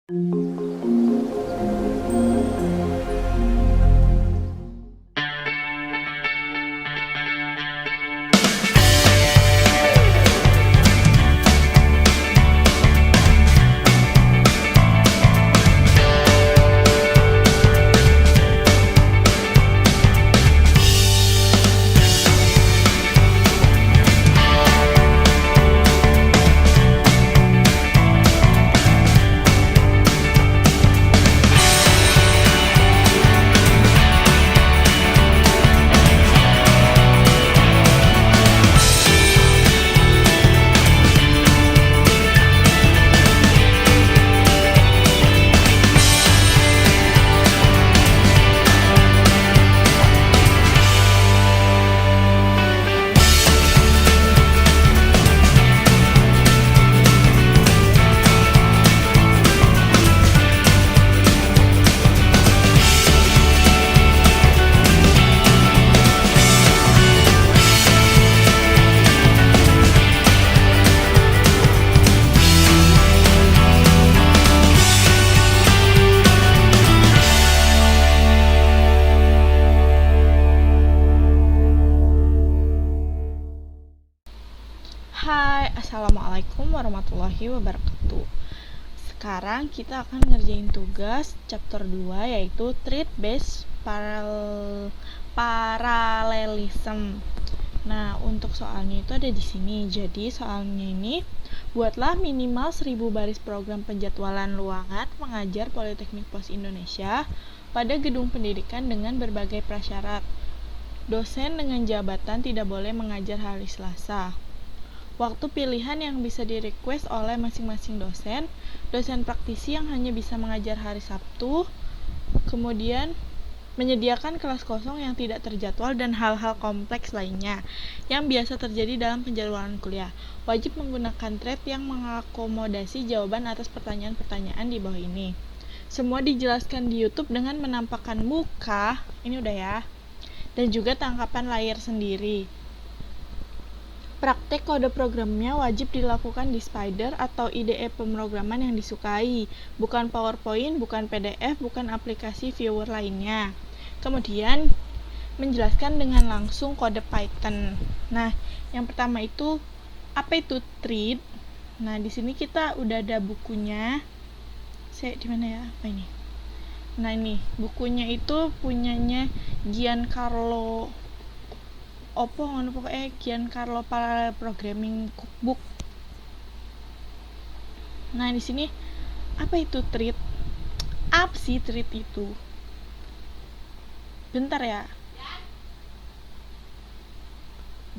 Hai, assalamualaikum warahmatullahi wabarakatuh. Sekarang kita akan ngerjain tugas chapter 2 yaitu Treat Based Parallelism. Nah, untuk soalnya itu ada di sini. Jadi soalnya ini, buatlah minimal 1000 baris program penjadwalan luangan mengajar Politeknik Pos Indonesia pada gedung pendidikan dengan berbagai prasyarat. Dosen dengan jabatan tidak boleh mengajar hari Selasa. Waktu pilihan yang bisa di-request oleh masing-masing dosen praktisi yang hanya bisa mengajar hari Sabtu, kemudian menyediakan kelas kosong yang tidak terjadwal dan hal-hal kompleks lainnya yang biasa terjadi dalam penjadwalan kuliah. Wajib menggunakan thread yang mengakomodasi jawaban atas pertanyaan-pertanyaan di bawah ini. Semua dijelaskan di YouTube dengan menampakkan muka, ini udah ya, dan juga tangkapan layar sendiri. Praktek kode programnya wajib dilakukan di Spider atau IDE pemrograman yang disukai, bukan PowerPoint, bukan PDF, bukan aplikasi viewer lainnya. Kemudian, menjelaskan dengan langsung kode Python. Nah, yang pertama itu, apa itu thread? Nah, di sini kita udah ada bukunya. Di mana ya? Apa ini? Nah, ini bukunya itu punyanya Giancarlo Giancarlo Parallel Programming Cookbook. Nah, di sini apa itu thread? Apa sih thread itu? Bentar ya.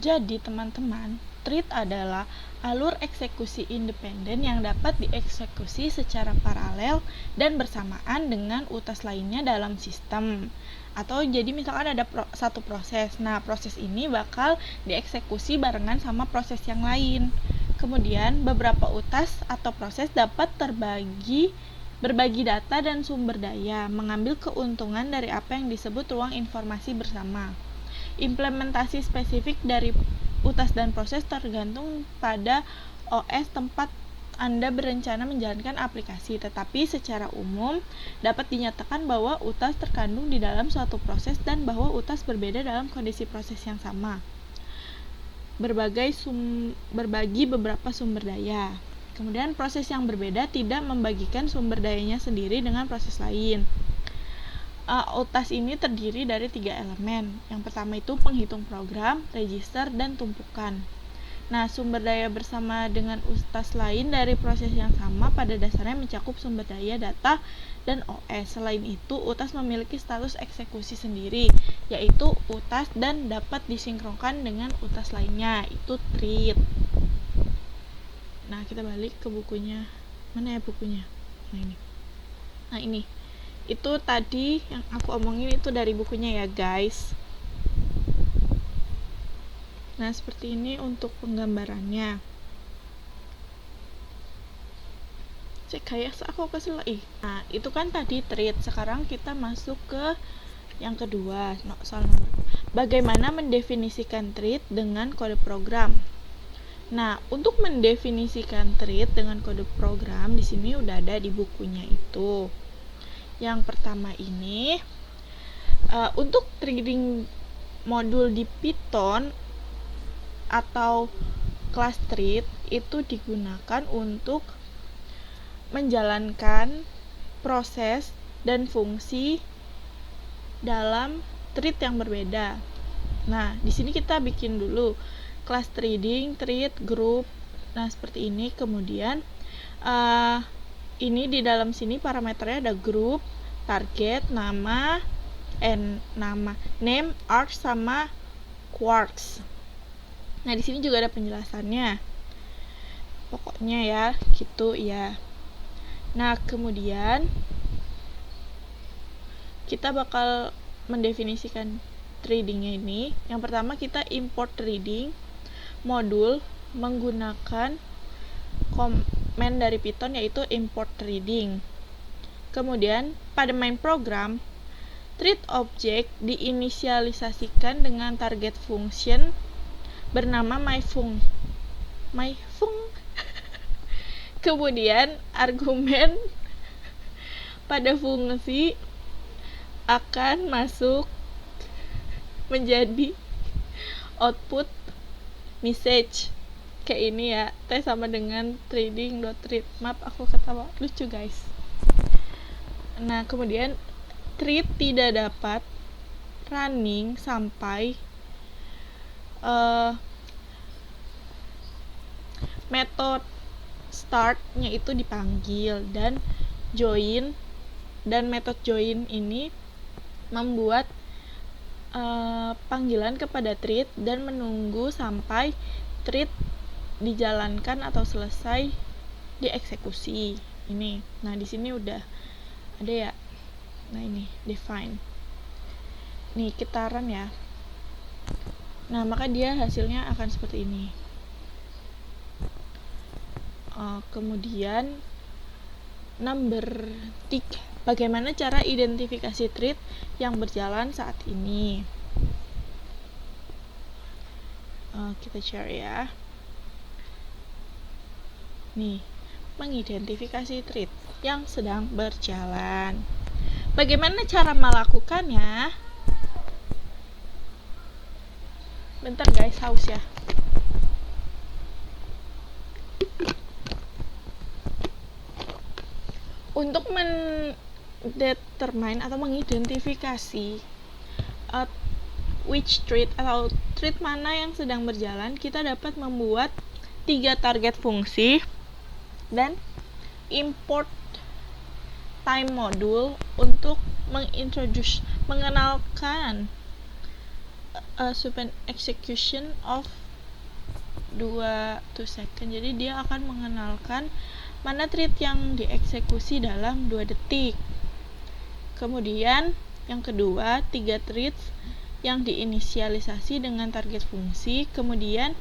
Jadi, teman-teman, thread adalah alur eksekusi independen yang dapat dieksekusi secara paralel dan bersamaan dengan utas lainnya dalam sistem. Atau jadi misalkan ada satu proses. Nah, proses ini bakal dieksekusi barengan sama proses yang lain. Kemudian, beberapa utas atau proses dapat berbagi data dan sumber daya, mengambil keuntungan dari apa yang disebut ruang informasi bersama. Implementasi spesifik dari utas dan proses tergantung pada OS tempat Anda berencana menjalankan aplikasi, tetapi secara umum dapat dinyatakan bahwa utas terkandung di dalam suatu proses dan bahwa utas berbeda dalam kondisi proses yang sama. Berbagi beberapa sumber daya. Kemudian proses yang berbeda tidak membagikan sumber dayanya sendiri dengan proses lain. Utas ini terdiri dari 3 elemen. Yang pertama itu penghitung program, register, dan tumpukan. Nah, sumber daya bersama dengan utas lain dari proses yang sama pada dasarnya mencakup sumber daya data dan OS. Selain itu, utas memiliki status eksekusi sendiri, yaitu utas dan dapat disinkronkan dengan utas lainnya, itu thread. Nah, kita balik ke bukunya. Mana ya bukunya? Nah, ini. Itu tadi yang aku omongin itu dari bukunya ya, guys. Nah, seperti ini untuk penggambarannya. Kayak aku kesel. Nah, itu kan tadi thread. Sekarang kita masuk ke yang kedua, soal nomor. Bagaimana mendefinisikan thread dengan kode program? Nah, untuk mendefinisikan treat dengan kode program di sini udah ada di bukunya itu. Yang pertama ini untuk trading modul di Python atau kelas treat itu digunakan untuk menjalankan proses dan fungsi dalam treat yang berbeda. Nah, di sini kita bikin dulu kelas trading, treat, group. Nah, seperti ini. Kemudian ini di dalam sini parameternya ada group, target, nama, name, arc sama quarks. Nah, di sini juga ada penjelasannya. Pokoknya ya, gitu ya. Nah, kemudian kita bakal mendefinisikan tradingnya ini. Yang pertama kita import trading modul menggunakan command dari Python yaitu import trading. Kemudian pada main program treat object diinisialisasikan dengan target function bernama myfung. Kemudian argumen pada fungsi akan masuk menjadi output message kayak ini ya, T sama dengan trading.treat. Maaf aku ketawa, lucu guys. Nah, kemudian treat tidak dapat running sampai metode startnya itu dipanggil, dan metode join ini membuat panggilan kepada treat dan menunggu sampai treat dijalankan atau selesai dieksekusi ini. Nah, di sini udah ada ya. Nah, ini define. Nih, kita run ya. Nah, maka dia hasilnya akan seperti ini. Kemudian number 3. Bagaimana cara identifikasi treat yang berjalan saat ini? Kita share ya. Nih, mengidentifikasi treat yang sedang berjalan. Bagaimana cara melakukannya? Bentar guys, haus ya. Untuk mendetermine atau mengidentifikasi which treat atau treat mana yang sedang berjalan, kita dapat membuat 3 target fungsi dan import time module untuk mengenalkan execution of 2 second. Jadi dia akan mengenalkan mana treat yang dieksekusi dalam 2 detik. Kemudian yang kedua, 3 treats yang diinisialisasi dengan target fungsi. Kemudian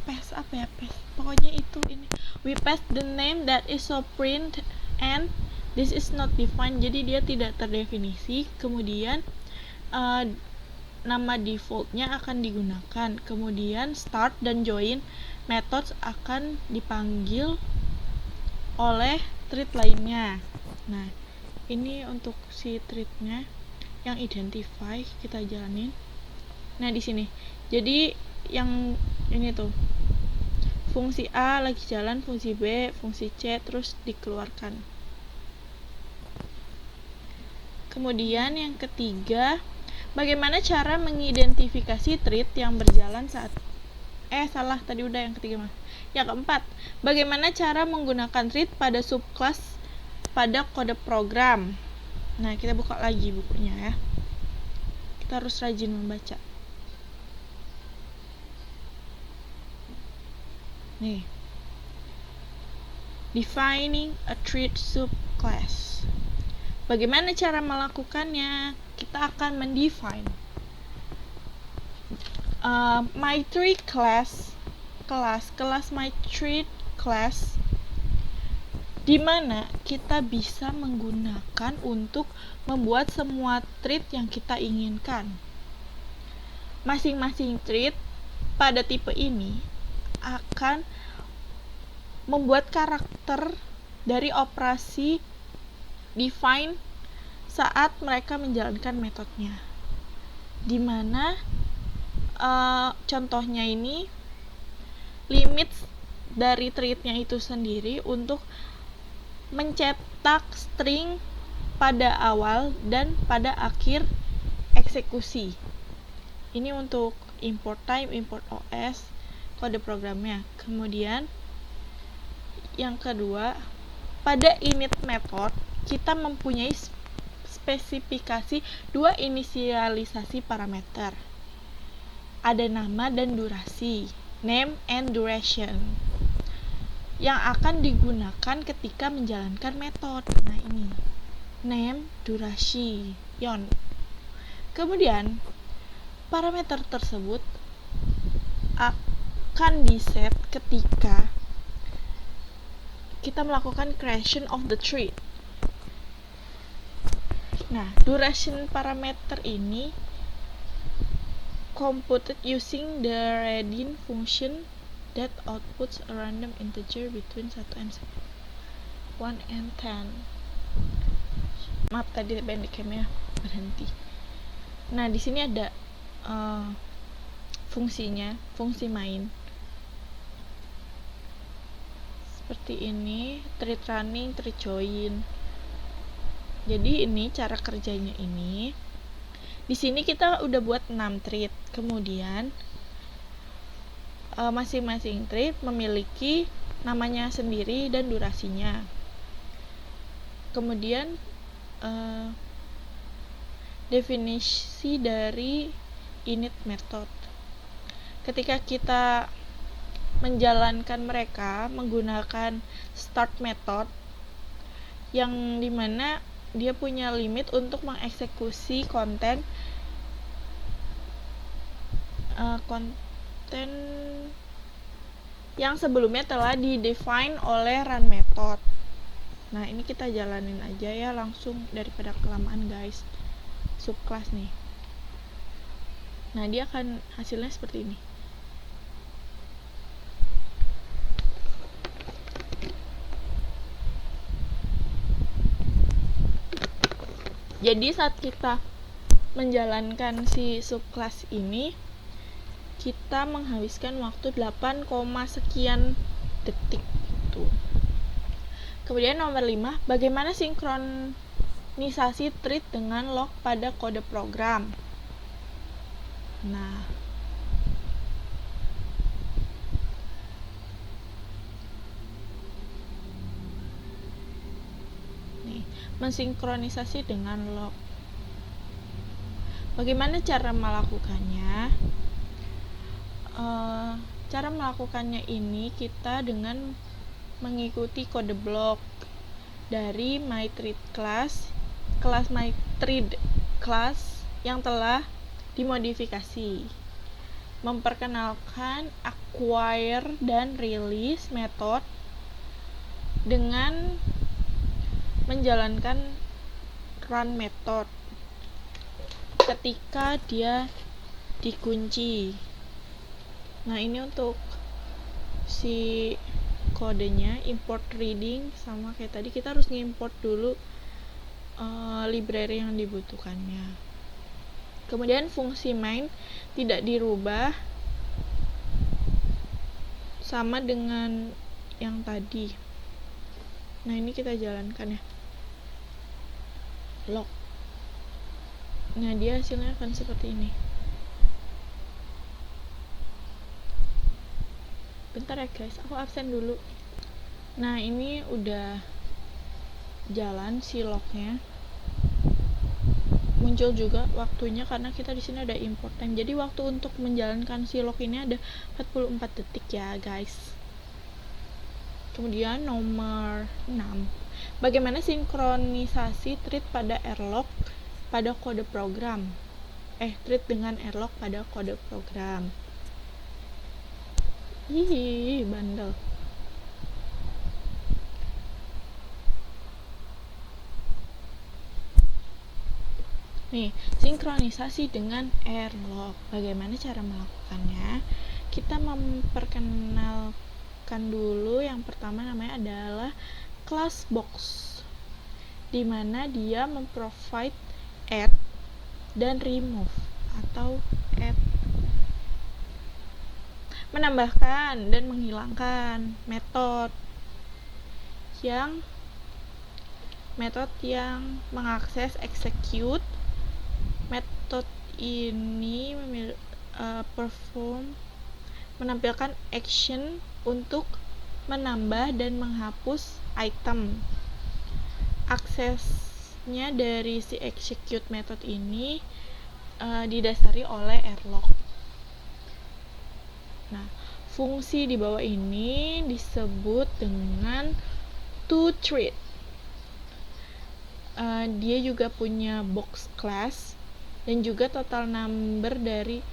pass pokoknya itu ini. We pass the name that is so print and this is not defined. Jadi dia tidak terdefinisi. Kemudian nama defaultnya akan digunakan. Kemudian start dan join methods akan dipanggil oleh treat lainnya. Nah, ini untuk si treatnya yang identify kita jalanin. Nah, di sini. Jadi yang ini tuh fungsi A lagi jalan, fungsi B, fungsi C, terus dikeluarkan. Kemudian yang ketiga, bagaimana cara mengidentifikasi treat yang berjalan saat tadi udah yang ketiga mah. Yang keempat, bagaimana cara menggunakan treat pada subclass pada kode program. Nah, kita buka lagi bukunya ya. Kita harus rajin membaca. Nih, defining a treat subclass. Bagaimana cara melakukannya? Kita akan mendefine my treat kelas my treat class di mana kita bisa menggunakan untuk membuat semua thread yang kita inginkan. Masing-masing thread pada tipe ini akan membuat karakter dari operasi define saat mereka menjalankan metodenya, di mana contohnya ini limit dari threadnya itu sendiri untuk mencetak string pada awal dan pada akhir eksekusi. Ini untuk import type, import OS, kode programnya. Kemudian yang kedua, pada init method kita mempunyai spesifikasi dua inisialisasi parameter. Ada nama dan durasi, name and duration, yang akan digunakan ketika menjalankan metode. Nah, ini name, durasi, yon. Kemudian parameter tersebut akan diset ketika kita melakukan creation of the thread. Nah, duration parameter ini computed using the readin function that outputs a random integer between 1 and 10. Maaf tadi bandicamnya berhenti. Nah, di sini ada fungsinya, fungsi main. Seperti ini, thread running, thread join. Jadi ini cara kerjanya ini. Di sini kita udah buat 6 thread. Kemudian masing-masing thread memiliki namanya sendiri dan durasinya. Kemudian definisi dari init method. Ketika kita menjalankan mereka menggunakan start method, yang dimana dia punya limit untuk mengeksekusi konten yang sebelumnya telah di-define oleh run method. Nah, ini kita jalanin aja ya langsung daripada kelamaan guys. Subclass nih. Nah, dia akan hasilnya seperti ini. Jadi saat kita menjalankan si subclass ini, kita menghabiskan waktu 8, sekian detik gitu. Kemudian nomor 5, bagaimana sinkronisasi thread dengan log pada kode program. Nah, nih, mensinkronisasi dengan log. Bagaimana cara melakukannya? Cara melakukannya ini kita dengan mengikuti kode blok dari myThread class, kelas myThread class yang telah dimodifikasi, memperkenalkan acquire dan release method dengan menjalankan run method ketika dia dikunci. Nah, ini untuk si kodenya, import reading, sama kayak tadi kita harus ngimport dulu library yang dibutuhkannya. Kemudian fungsi main tidak dirubah, sama dengan yang tadi. Nah, ini kita jalankan ya, log. Nah, dia hasilnya akan seperti ini. Bentar ya guys, aku absen dulu. Nah, ini udah jalan si lognya. Muncul juga waktunya karena kita di sini ada import time. Jadi waktu untuk menjalankan si log ini ada 44 detik ya guys. Kemudian nomor 6, bagaimana sinkronisasi thread pada erlog pada kode program. Thread dengan erlog pada kode program. Bandel. Nih, sinkronisasi dengan airlock. Bagaimana cara melakukannya? Kita memperkenalkan dulu, yang pertama namanya adalah class box, di mana dia memprovide add dan remove atau add, menambahkan dan menghilangkan metode yang mengakses execute. Metode ini menampilkan action untuk menambah dan menghapus item. Aksesnya dari si execute method ini didasari oleh airlock. Nah, fungsi di bawah ini disebut dengan toThread. Dia juga punya box class dan juga total number dari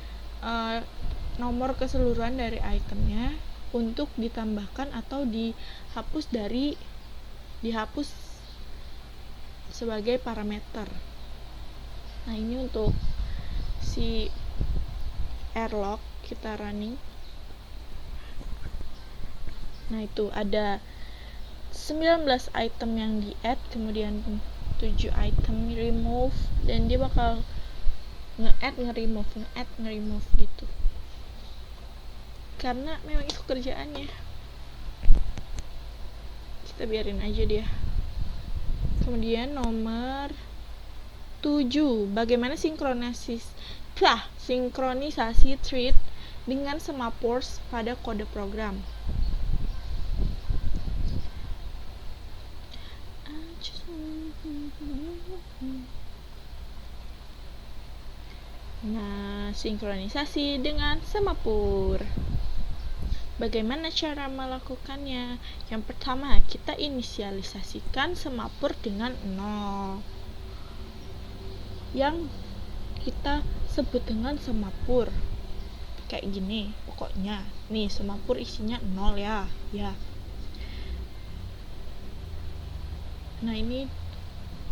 nomor keseluruhan dari itemnya untuk ditambahkan atau dihapus sebagai parameter. Nah, ini untuk si airlock kita running. Nah, itu ada 19 item yang di add, kemudian 7 item remove, dan dia bakal nge-add, nge-remove gitu. Karena memang itu kerjaannya. Kita biarin aja dia. Kemudian nomor 7, bagaimana sinkronisasi thread dengan semaphores pada kode program. Nah, sinkronisasi dengan semaphore. Bagaimana cara melakukannya? Yang pertama, kita inisialisasikan semaphore dengan 0. Yang kita sebut dengan semaphore kayak gini pokoknya. Nih, semaphore isinya 0 ya. Nah, ini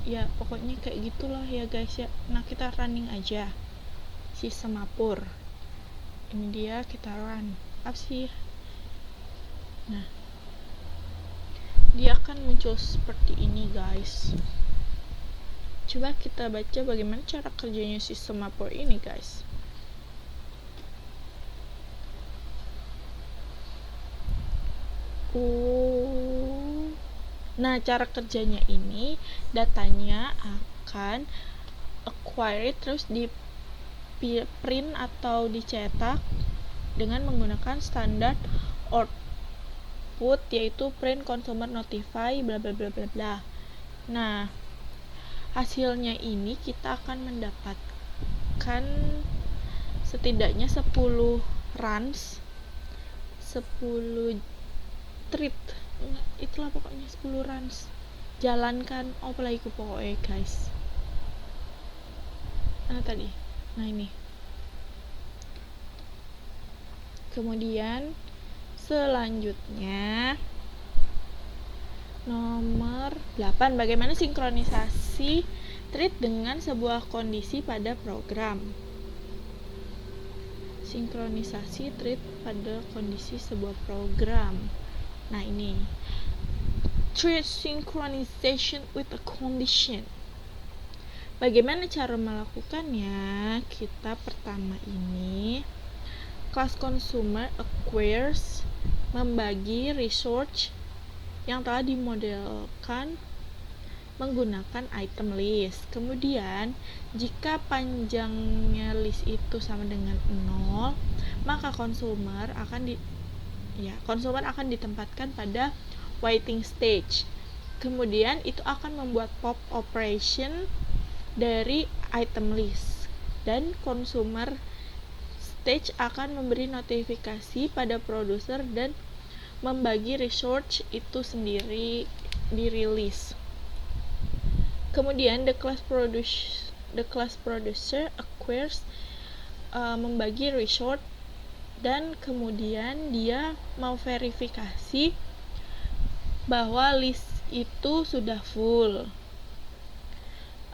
ya pokoknya kayak gitulah ya guys ya. Nah, kita running aja si semaphore. Ini dia, kita run. Apa sih? Nah, dia akan muncul seperti ini guys. Coba kita baca bagaimana cara kerjanya si semaphore ini guys. Nah, cara kerjanya ini, datanya akan acquired terus di print atau dicetak dengan menggunakan standar output, yaitu print consumer notify bla bla bla bla bla. Nah, hasilnya ini kita akan mendapatkan setidaknya 10 runs, 10 thread, itulah pokoknya 10 runs. Jalankan apalagi pokoknya guys. Nah, ini. Kemudian selanjutnya nomor 8, bagaimana sinkronisasi thread dengan sebuah kondisi pada program. Sinkronisasi thread pada kondisi sebuah program. Nah, ini thread synchronization with a condition. Bagaimana cara melakukannya? Kita pertama ini, class consumer acquires membagi resource yang telah dimodelkan menggunakan item list. Kemudian, jika panjangnya list itu sama dengan 0, maka consumer akan ditempatkan pada waiting stage. Kemudian itu akan membuat pop operation dari item list, dan consumer stage akan memberi notifikasi pada produser dan membagi resource itu sendiri di release. Kemudian the class producer acquires membagi resource, dan kemudian dia mau verifikasi bahwa list itu sudah full.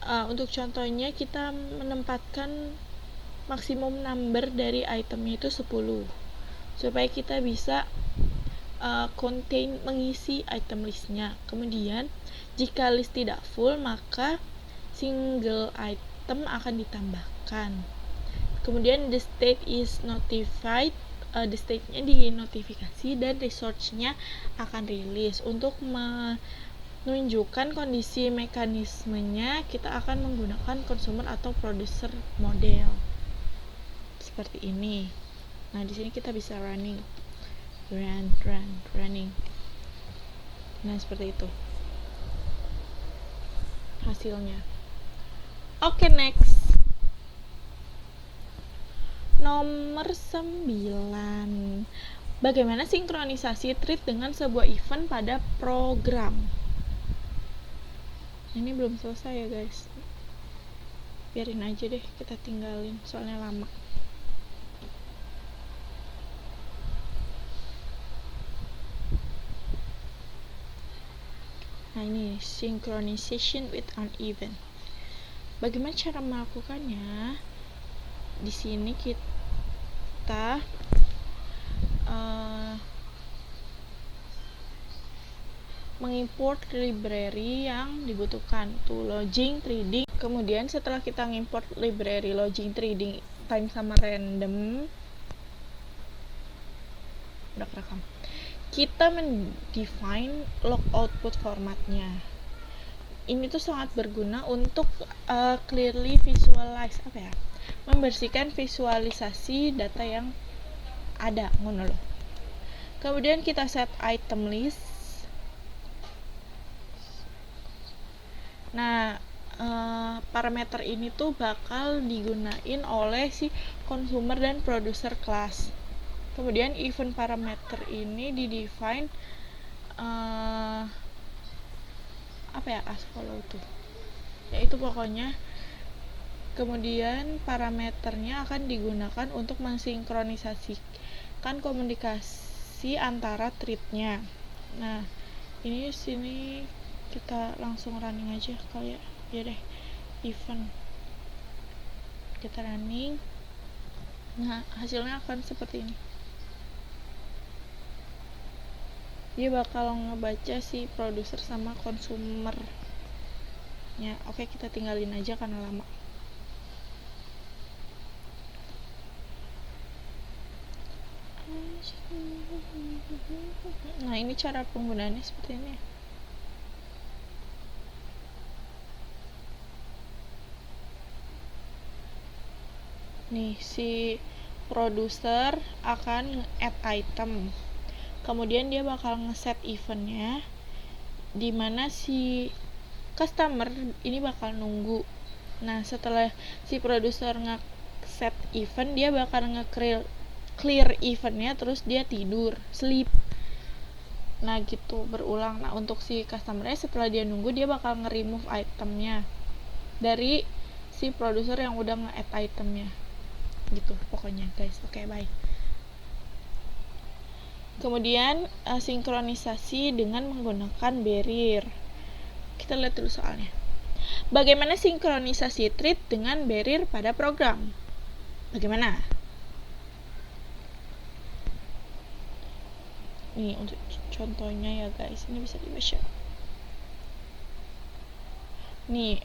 Untuk contohnya kita menempatkan maksimum number dari itemnya itu 10 supaya kita bisa mengisi item listnya. Kemudian jika list tidak full maka single item akan ditambahkan. Kemudian the state is notified, the state-nya dinotifikasi dan resource-nya akan rilis. Untuk menunjukkan kondisi mekanismenya kita akan menggunakan consumer atau producer model seperti ini. Nah, di sini kita bisa running. Nah, seperti itu hasilnya. Oke, next. Nomor 9. Bagaimana sinkronisasi thread dengan sebuah event pada program? Ini belum selesai ya, guys. Biarin aja deh, kita tinggalin soalnya lama. Nah, ini synchronization with an event. Bagaimana cara melakukannya? Di sini kita mengimport library yang dibutuhkan tuh login trading. Kemudian setelah kita mengimport library login trading time sama random, udah kerekam, kita mendefine log output formatnya. Ini tuh sangat berguna untuk clearly visualize membersihkan visualisasi data yang ada, ngono loh. Kemudian kita set item list. Nah, parameter ini tuh bakal digunain oleh si consumer dan producer class. Kemudian event parameter ini di-define as follow tuh. Yaitu pokoknya kemudian parameternya akan digunakan untuk mensinkronisasikan komunikasi antara thread-nya. Nah, ini sini kita langsung running aja kali ya. Ya deh, event kita running. Nah, hasilnya akan seperti ini. Dia bakal ngebaca si produser sama consumer ya. Oke, kita tinggalin aja karena lama. Nah, ini cara penggunaannya seperti ini. Nih, si produser akan add item. Kemudian dia bakal ngeset eventnya, dimana si customer ini bakal nunggu. Nah, setelah si produser nge-set event, dia bakal clear eventnya, terus dia tidur, sleep. Nah, gitu berulang. Nah, untuk si customer-nya setelah dia nunggu, dia bakal nge-remove itemnya dari si produser yang udah nge-add itemnya. Gitu pokoknya, guys. Oke, bye. Kemudian sinkronisasi dengan menggunakan barrier. Kita lihat dulu soalnya. Bagaimana sinkronisasi thread dengan barrier pada program? Bagaimana? Nih untuk contohnya ya, guys. Ini bisa dibaca. Nih,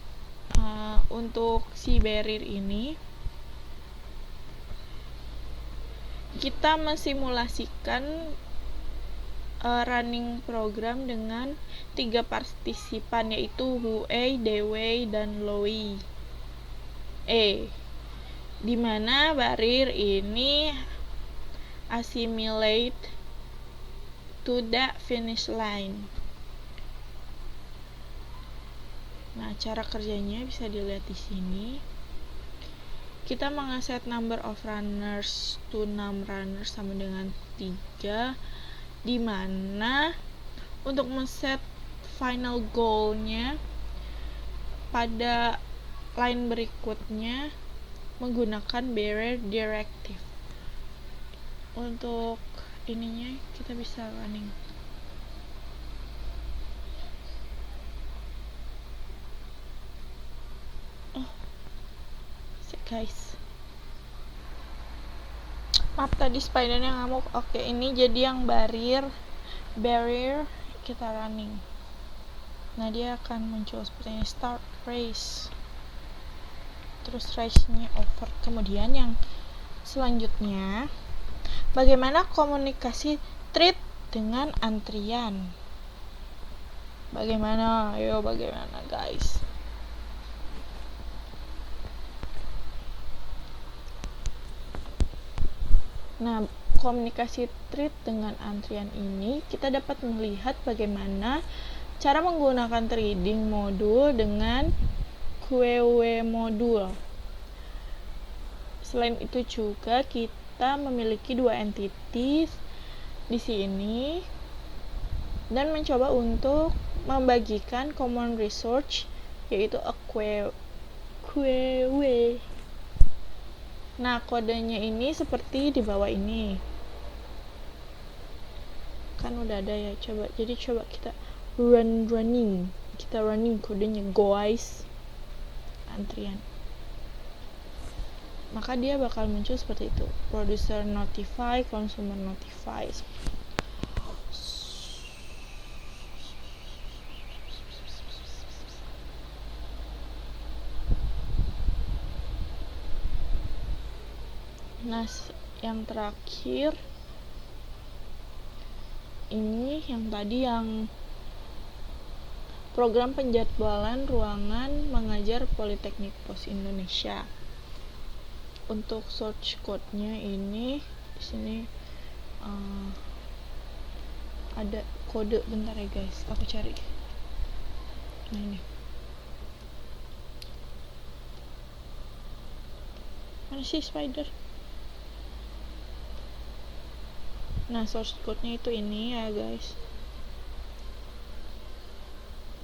untuk si barrier ini kita mensimulasikan running program dengan 3 partisipan, yaitu Huey, Dewey, dan Lowy. Di mana barrier ini assimilate to the finish line. Nah, cara kerjanya bisa dilihat di sini. Kita mengeset number of runners to num runners sama dengan 3, di mana untuk men-set final goal-nya pada line berikutnya menggunakan barrier directive. Untuk ininya kita bisa running. guys. Maaf tadi spidernya ngamuk. Oke, ini jadi yang barrier kita running. Nah, dia akan muncul seperti ini, start race. Terus race-nya over. Kemudian yang selanjutnya, bagaimana komunikasi thread dengan antrian? Bagaimana? Ayo, bagaimana guys? Nah, komunikasi thread dengan antrian ini kita dapat melihat bagaimana cara menggunakan threading modul dengan QW modul. Selain itu juga kita memiliki dua entities di sini dan mencoba untuk membagikan common resource, yaitu a QW. Nah, kodenya ini seperti di bawah ini. Kan udah ada ya, coba kita running. Kita running kodenya guys. Antrian. Maka dia bakal muncul seperti itu. Producer notify, consumer notify. Nah, yang terakhir ini yang tadi yang program penjadwalan ruangan mengajar Politeknik Pos Indonesia. Untuk source code-nya ini di sini ada kode, bentar ya guys, aku cari. Nah, ini. Mana sih spider? Nah, source code-nya itu ini ya guys.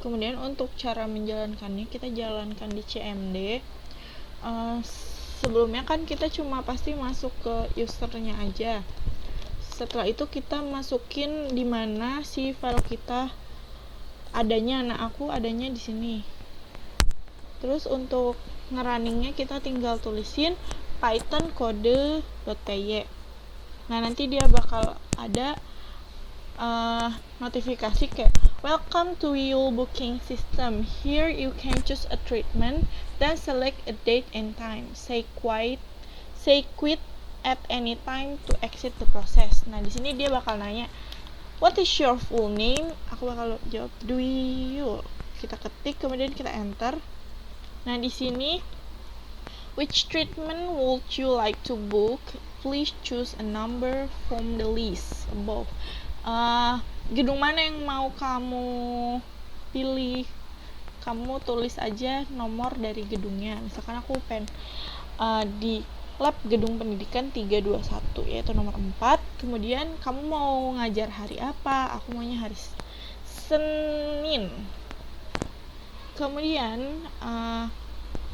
Kemudian untuk cara menjalankannya, kita jalankan di CMD. Sebelumnya kan kita cuma pasti masuk ke usernya aja. Setelah itu kita masukin di mana si file kita adanya. Nah, aku adanya di sini. Terus untuk ngerunningnya kita tinggal tulisin python kode.py. Nah, nanti dia bakal ada notifikasi kayak welcome to your booking system. Here you can choose a treatment, then select a date and time. Say quit at any time to exit the process. Nah, di sini dia bakal nanya, what is your full name? Aku bakal jawab Dwi. Kita ketik, kemudian kita enter. Nah, di sini which treatment would you like to book? Please choose a number from the list above. Gedung mana yang mau kamu pilih? Kamu tulis aja nomor dari gedungnya. Misalkan aku pengen di lab gedung pendidikan 321, yaitu nomor 4. Kemudian kamu mau ngajar hari apa? Aku maunya hari Senin. Kemudian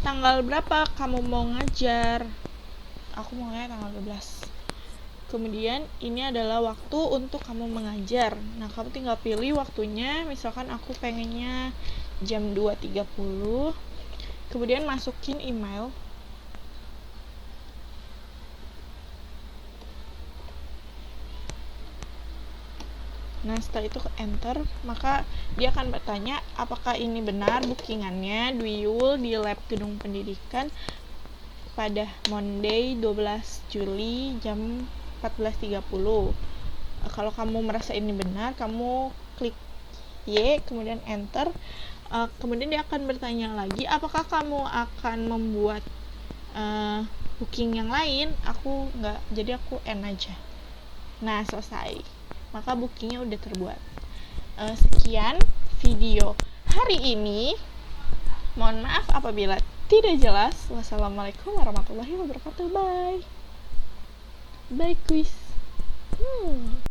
tanggal berapa kamu mau ngajar? Aku maunya tanggal 12. Kemudian ini adalah waktu untuk kamu mengajar. Nah, kamu tinggal pilih waktunya. Misalkan aku pengennya jam 2.30. Kemudian masukin email. Nah, setelah itu ke enter, maka dia akan bertanya apakah ini benar bookingannya Dwiul di lab gedung pendidikan pada Monday 12 Juli jam 14.30. Kalau kamu merasa ini benar, kamu klik Y, kemudian enter. Kemudian dia akan bertanya lagi, apakah kamu akan membuat booking yang lain? Aku enggak, jadi aku end aja. Nah, selesai. Maka bookingnya udah terbuat. Sekian video hari ini. Mohon maaf apabila tidak jelas. Wassalamualaikum warahmatullahi wabarakatuh. Bye. Bye quiz.